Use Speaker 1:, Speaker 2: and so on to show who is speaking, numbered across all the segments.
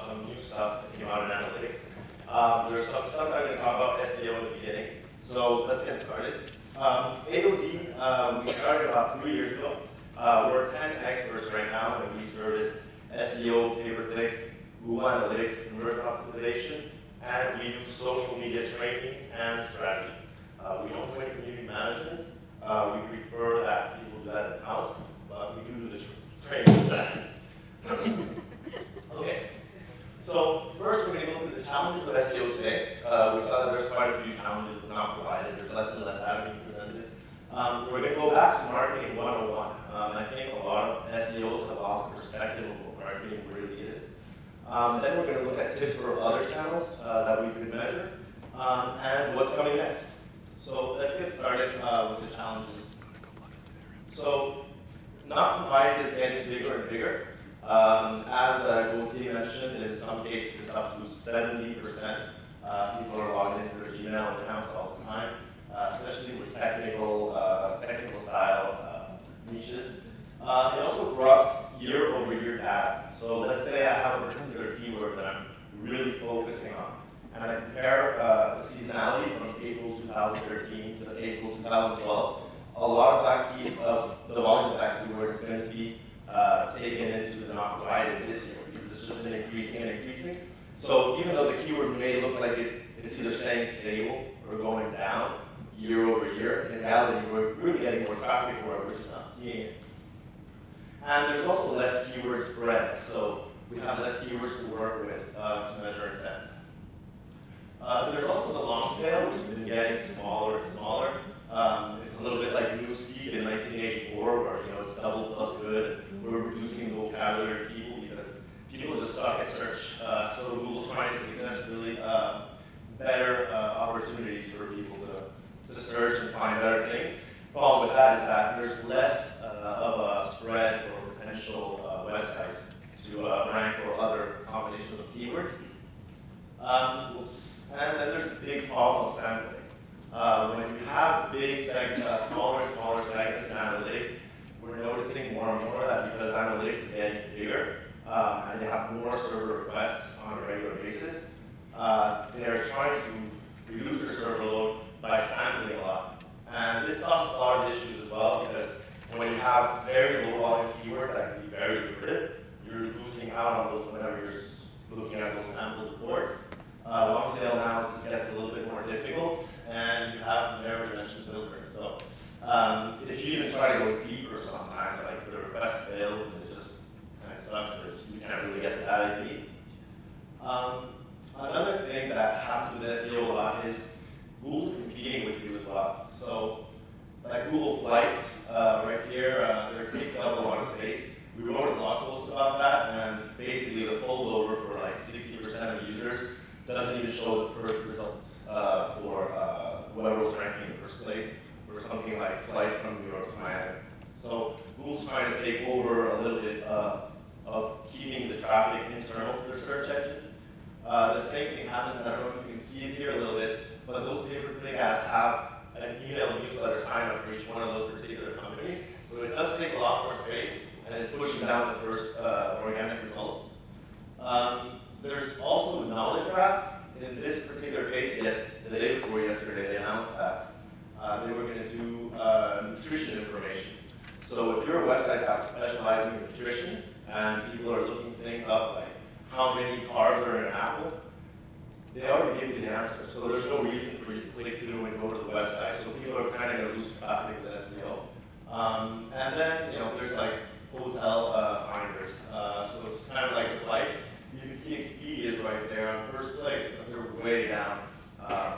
Speaker 1: some new stuff that came out in analytics. There's some stuff I'm going to talk about SEO at the beginning. So let's get started. AOD, we started about 3 years ago. We're 10 experts right now, and we service SEO, pay-per-click, Google Analytics, conversion optimization, and we do social media training and strategy. We don't do any community management. We prefer that people do that in-house, but we do the training for that. Okay, so first we're going to go through the challenges of SEO today. We saw that there's quite a few challenges that are not provided. There's less and less data being presented. We're going to go back to marketing 101. I think a lot of SEOs have lost perspective of what marketing really is. Then we're going to look at tips for other channels that we could measure, and what's coming next. So let's get started with the challenges. So not provided is getting bigger and bigger. As Augustin mentioned, in some cases it's up to 70%. People are logging into their Gmail accounts all the time, especially with technical style niches. It also draws year-over-year data. So let's say I have a particular keyword that I'm really focusing on, and I compare the seasonality from April 2013 to April 2012. A lot of the volume of that keyword is going to be taken into the not provided this year because it's just been increasing and increasing. So even though the keyword may look like it's either staying stable or going down year over year, in reality we're really getting more traffic for it, we're just not seeing it. And there's also less keyword spread, so we have less keywords to work with to measure intent. There's also the long tail, which has been getting smaller and smaller. It's a little bit like newsfeed in 1984, where it's double plus good. We're reducing the vocabulary of people because people just suck at search. So Google's trying to suggest really better opportunities for people to search and find better things. The problem with that is that there's less of a spread for potential websites to rank for other combinations of keywords. And then there's a big problem of sampling. When you have big smaller and smaller segments in analytics, we're noticing more and more that because analytics is getting bigger and they have more server requests on a regular basis, they are trying to reduce their server load by sampling a lot. And this causes a lot of issues as well because when you have very low volume keywords that can be very lucrative, you're losing out on those whenever you're looking at those sample reports. Long tail analysis gets a little bit more difficult, and you have narrow dimension filtering. So if you even try to go deeper sometimes, like the request fails and it just kind of sucks because you can't really get the data you need. Another thing that happens with SEO a lot is Google's competing with you as well. So like Google Flights right here, they're taking up a lot of space. We wrote a blog post about that, and basically the foldover for like 60% of users doesn't even show the first result for whoever was ranking in the first place for something like flight from New York to Miami. So Google's trying to take over a little bit of keeping the traffic internal to their search engine. The same thing happens, and I don't know if you can see it here a little bit, but those pay-per-click ads have an email newsletter sign up for each one of those particular companies. So it does take a lot more space, and it's pushing down the first organic results. There's also the knowledge graph. In this particular case, the day before yesterday, they announced that they were going to do nutrition information. So if you're a website that specializes in nutrition and people are looking things up like how many carbs are in an apple, they already give you the answer. So there's no reason for you to click through and go to the website. So people are kind of going to lose traffic with SEO. And then there's like hotel finders. So it's kind of like the flights. You can see Expedia is right there on first place, but they're way down.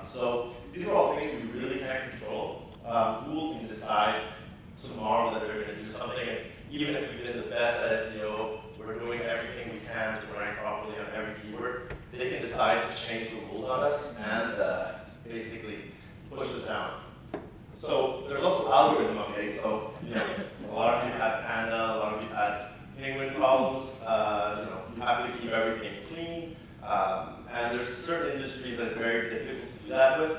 Speaker 1: So these are all things we really can't control. Google can decide tomorrow that they're going to do something, and even if we did the best at SEO, we're doing everything we can to rank properly on every keyword, they can decide to change the rules on us and basically push us down. So there's also algorithm updates. So a lot of you had Panda, a lot of you had penguin problems. You have to keep everything clean, and there's certain industries that's very difficult to do that with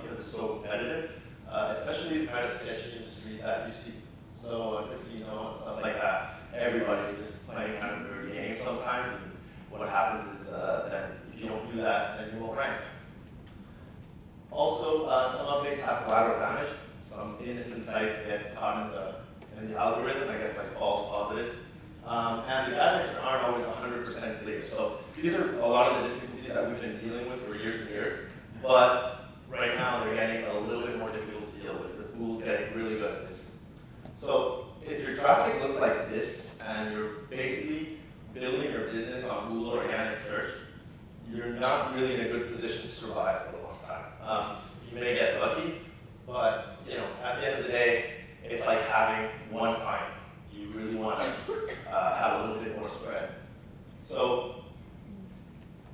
Speaker 1: because it's so competitive, especially the kind of sketchy industries that you see. So casino and stuff like that. Everybody's just playing kind of dirty games sometimes, and what happens is negative and I guess like false positive. And the guidelines aren't always 100% clear. So these are a lot of the difficulties that we've been dealing with for years and years. But right now they're getting a little bit more difficult to deal with. The school's getting really good at this. So if your traffic looks like this and you're basically building your business on Google organic search, you're not really in a good position to survive for a long time. You may get lucky, but at the end of the day, it's like having one pint. You really want to have a little bit more spread. So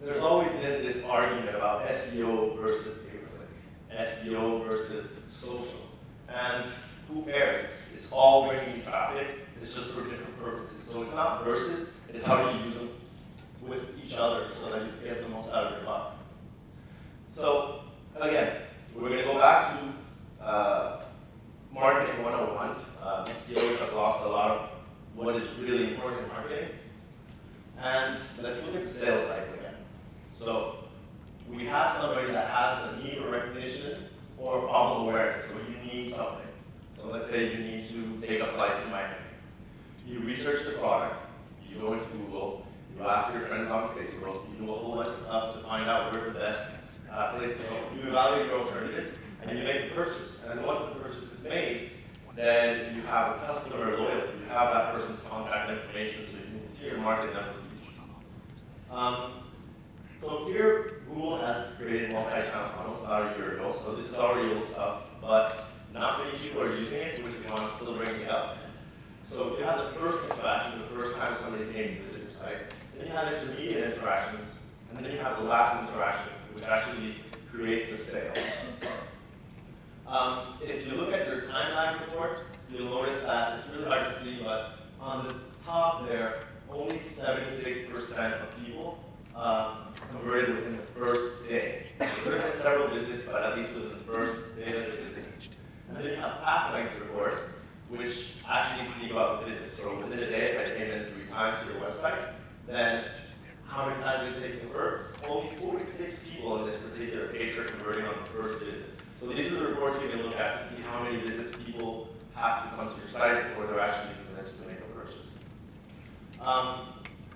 Speaker 1: there's always been this argument about SEO versus pay-per-click, SEO versus social, and who cares? It's all bringing you traffic. It's just for different purposes. So it's not versus, it's how do you use them with each other so that you can get the most out of your buck. So again, we're going to go back to marketing 101. SEOs have lost a lot of what is really important in marketing. And let's look at the sales cycle again. So we have somebody that has the need for recognition or problem awareness, so you need something. So let's say you need to take a flight to Miami. You research the product, you go into Google, you ask your friends on Facebook, you do a whole bunch of stuff to find out where's the best place to go. You evaluate your alternatives, and you make the purchase. And once the purchase is made, then you have a customer loyalty. You have that person's contact information so you can continue to market them for the future. So here, Google has created multi-channel funnels about a year ago. So this is already old stuff, but not many people are using it, which is why I'm still bringing it up. So you have the first interaction, the first time somebody came to visit your site. Then you have intermediate interactions, and then you have the last interaction, which actually creates the sale. If you look at your timeline reports, you'll notice that it's really hard to see, but on the top there, only 76% of people converted within the first day. So there are several visits, but at least within the first day of the visit. And then you have path length reports, which actually speak about the visits. So within a day, if I came in 3 times to your website, then how many times did it take to convert? Only 46 people in this particular case are converting on the first visit. So these are the reports you can look at to see how many visits people have to come to your site before they're actually convinced to make a purchase.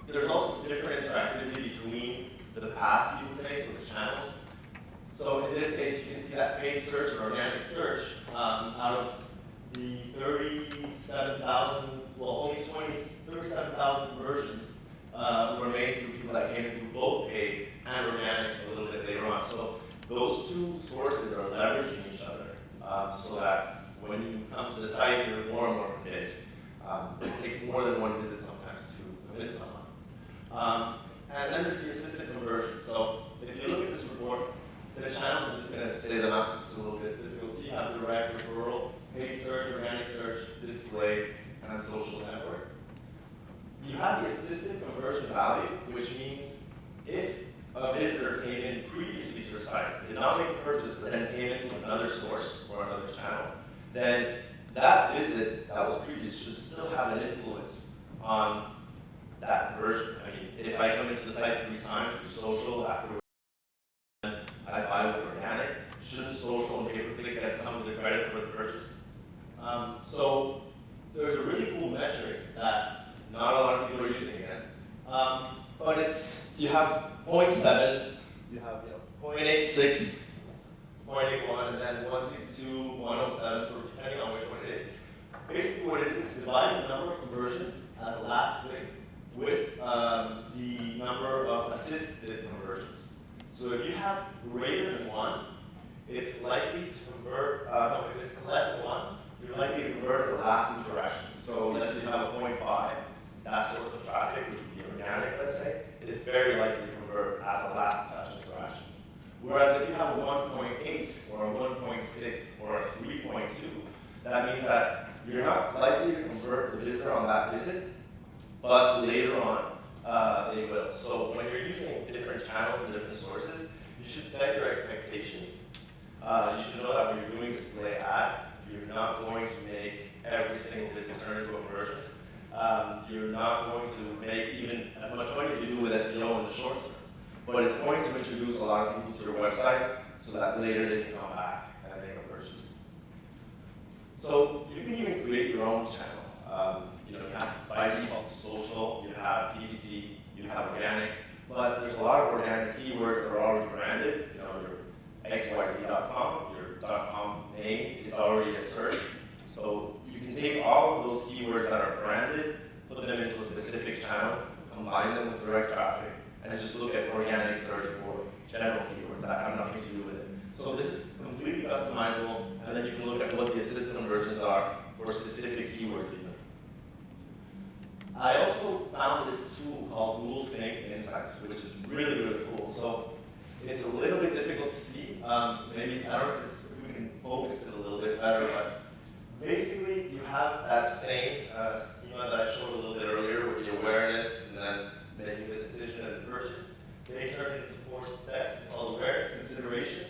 Speaker 1: There's also different interactivity between the paths people take, so the channels. So in this case, you can see that paid search or organic search out of the 37,000, well, only 37,000 conversions were made through people that came in through both paid and organic a little bit later on. So those two sources are leveraging each other so that when you come to the site, you're more and more convinced. It takes more than one visit sometimes to convince someone. And then there's the assisted conversion. So if you look at this report, the channel, I'm just going to say them out because it's a little bit difficult. So you have direct, referral, paid search, organic search, display, and a social network. You have the assisted conversion value, which means if a visitor came in previously to your site, did not make a purchase, but then came in from another source or another channel, then that visit that was previous should still have an influence on that conversion. I mean, if I come into the site 3 times through social, afterwards I buy with organic, shouldn't social and pay-per-click get some of the credit for the purchase? So there's a really cool metric that not a lot of people are using again. But it's, you have 0.7, you have 0.86, 0.81, and then 162, 107, for depending on which one it is. Basically what it is dividing the number of conversions as the last click with the number of assisted conversions. So if you have greater than 1, it's likely to convert, no, if it's less than 1, you're likely to convert the last interaction. So let's say you have a 0.5, that source of traffic, which would be organic, let's say, is very likely to convert as the last touch interaction. Whereas if you have a 1.8 or a 1.6 or a 3.2, that means that you're not likely to convert the visitor on that visit, but later on, they will. So when you're using different channels and different sources, you should set your expectations. You should know that when you're doing display ad, you're not going to make every single visit turn into a conversion. You're not going to make even as much money as you do with SEO in the short term. But it's going to introduce a lot of people to your website so that later they can come back and make a purchase. So you can even create your own channel. You have by default social, you have PPC, you have organic, but there's a lot of organic keywords that are already branded. Your xyz.com, your .com name is already a search. So you can take all of those keywords that are branded, put them into a specific channel, combine them with direct traffic, and just look at organic search for general keywords that have nothing to do with it. So this is completely customizable, and then you can look at what the assistant versions are for specific keywords even. I also found this tool called Google Think Insights, which is really, really cool. So it's a little bit difficult to see. Maybe, I don't know if we can focus it a little bit better, but basically you have that same schema that I showed a little bit earlier with the awareness and then making the decision and the purchase. They turn it into 4 steps. It's called awareness, consideration,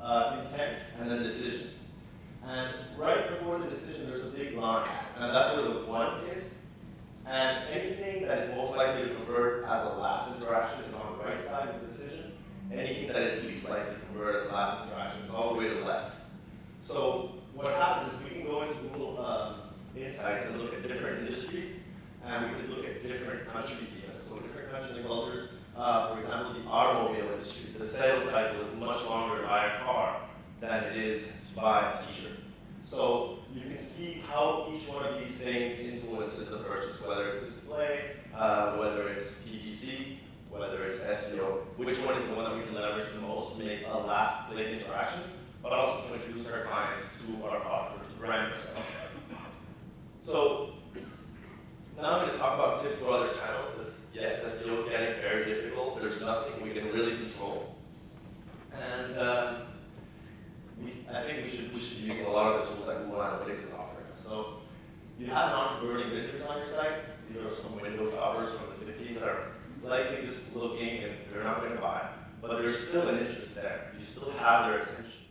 Speaker 1: intent, and then decision. And right before the decision, there's a big line, and that's where the 1 is. And anything that is most likely to convert as a last interaction is on the right side of the decision. Anything that is least likely to convert as a last interaction is all the way to the left. So what happens is we can go into Google Insights and look at different industries, and we can look at different countries even. So different countries and cultures. For example, the automobile industry, the sales cycle is much longer to buy a car than it is to buy a t-shirt. So you can see how each one of these things influences the purchase, whether it's display, whether it's PPC, whether it's SEO, which one is the one that we can leverage the most to make a last click interaction, but also to introduce our clients to our product or to brand ourselves. So now I'm going to talk about tips for other channels, because yes, SEO is getting very difficult. There's nothing we can really control. And I think we should be using a lot of the tools that Google Analytics is offering. So you have non-converting visitors on your site. These are some window shoppers from the 50s that are likely just looking and they're not going to buy. But there's still an interest there. You still have their attention.